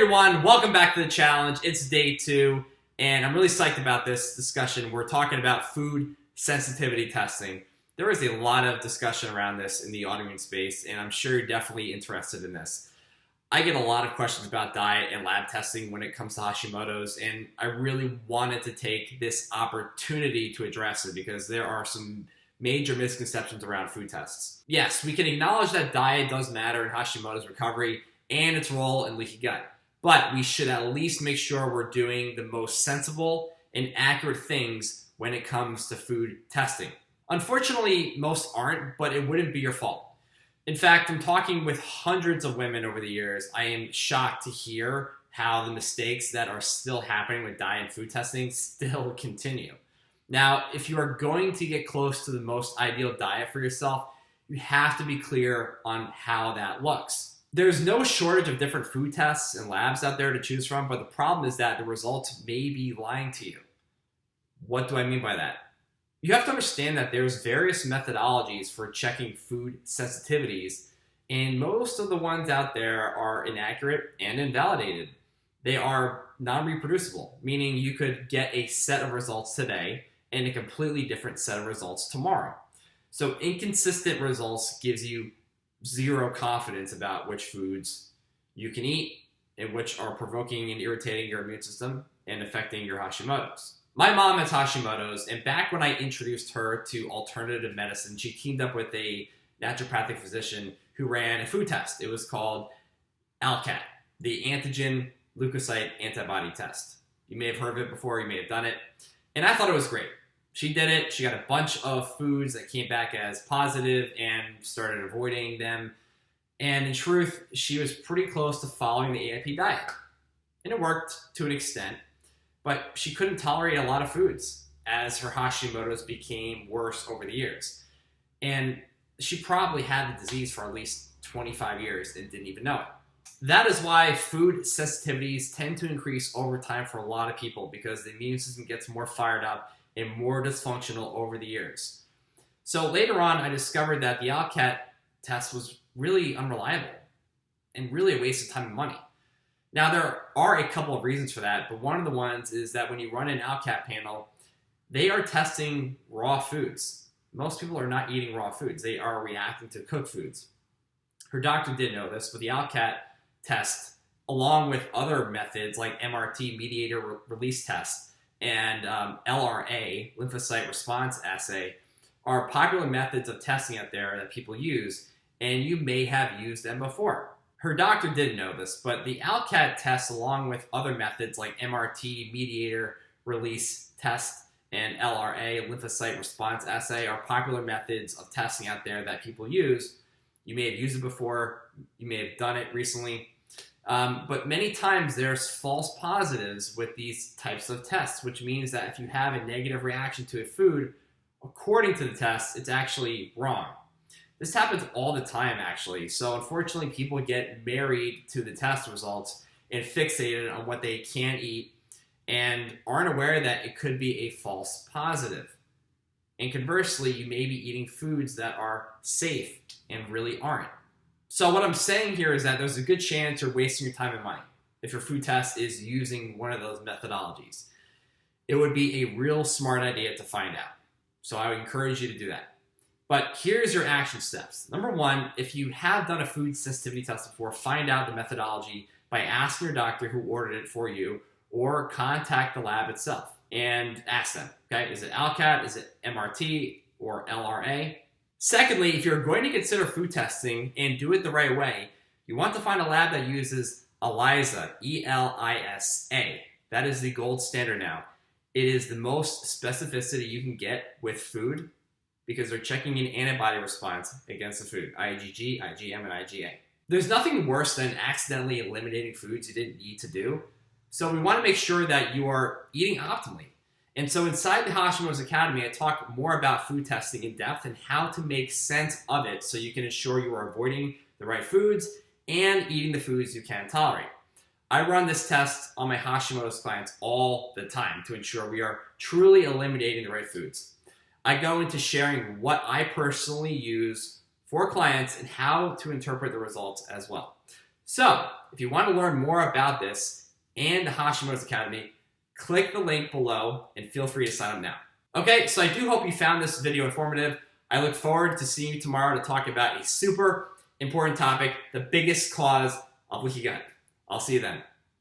everyone, welcome back to the challenge. It's day 2, and I'm really psyched about this discussion. We're talking about food sensitivity testing. There is a lot of discussion around this in the autoimmune space, and I'm sure you're definitely interested in this. I get a lot of questions about diet and lab testing when it comes to Hashimoto's, and I really wanted to take this opportunity to address it because there are some major misconceptions around food tests. Yes, we can acknowledge that diet does matter in Hashimoto's recovery and its role in leaky gut, but we should at least make sure we're doing the most sensible and accurate things when it comes to food testing. Unfortunately, most aren't, but it wouldn't be your fault. In fact, from talking with hundreds of women over the years, I am shocked to hear how the mistakes that are still happening with diet and food testing still continue. Now, if you are going to get close to the most ideal diet for yourself, you have to be clear on how that looks. There's no shortage of different food tests and labs out there to choose from, but the problem is that the results may be lying to you. What do I mean by that? You have to understand that there's various methodologies for checking food sensitivities, and most of the ones out there are inaccurate and invalidated. They are non-reproducible, meaning you could get a set of results today and a completely different set of results tomorrow. So inconsistent results gives you zero confidence about which foods you can eat and which are provoking and irritating your immune system and affecting your Hashimoto's. My mom has Hashimoto's, and back when I introduced her to alternative medicine, she teamed up with a naturopathic physician who ran a food test. It was called ALCAT, the antigen leukocyte antibody test. You may have heard of it before, you may have done it, and I thought it was great. She did it, she got a bunch of foods that came back as positive and started avoiding them, and in truth, she was pretty close to following the AIP diet. And it worked to an extent, but she couldn't tolerate a lot of foods as her Hashimoto's became worse over the years. And she probably had the disease for at least 25 years and didn't even know it. That is why food sensitivities tend to increase over time for a lot of people because the immune system gets more fired up and more dysfunctional over the years. So later on, I discovered that the ALCAT test was really unreliable and really a waste of time and money. Now, there are a couple of reasons for that, but one of the ones is that when you run an ALCAT panel, they are testing raw foods. Most people are not eating raw foods. They are reacting to cooked foods. Her doctor did know this, but the ALCAT test, along with other methods like MRT, mediator release test, and LRA, lymphocyte response assay, are popular methods of testing out there that people use, and you may have used them before. Her doctor didn't know this, but the ALCAT test, along with other methods like MRT, mediator release test, and LRA, lymphocyte response assay, are popular methods of testing out there that people use. You may have used it before, you may have done it recently, but many times there's false positives with these types of tests, which means that if you have a negative reaction to a food, according to the test, it's actually wrong. This happens all the time, actually. So unfortunately, people get married to the test results and fixated on what they can eat and aren't aware that it could be a false positive. And conversely, you may be eating foods that are safe and really aren't. So what I'm saying here is that there's a good chance you're wasting your time and money if your food test is using one of those methodologies. It would be a real smart idea to find out. So I would encourage you to do that. But here's your action steps. Number 1, if you have done a food sensitivity test before, find out the methodology by asking your doctor who ordered it for you or contact the lab itself and ask them, okay, is it ALCAT, is it MRT, or LRA? Secondly, if you're going to consider food testing and do it the right way, you want to find a lab that uses ELISA, E-L-I-S-A. That is the gold standard now. It is the most specificity you can get with food because they're checking an antibody response against the food, IgG, IgM, and IgA. There's nothing worse than accidentally eliminating foods you didn't need to do. So we want to make sure that you are eating optimally. And so inside the Hashimoto's Academy, I talk more about food testing in depth and how to make sense of it so you can ensure you are avoiding the right foods and eating the foods you can tolerate. I run this test on my Hashimoto's clients all the time to ensure we are truly eliminating the right foods. I go into sharing what I personally use for clients and how to interpret the results as well. So, if you want to learn more about this and the Hashimoto's Academy, click the link below and feel free to sign up now. Okay, so I do hope you found this video informative. I look forward to seeing you tomorrow to talk about a super important topic, the biggest cause of leaky gut. I'll see you then.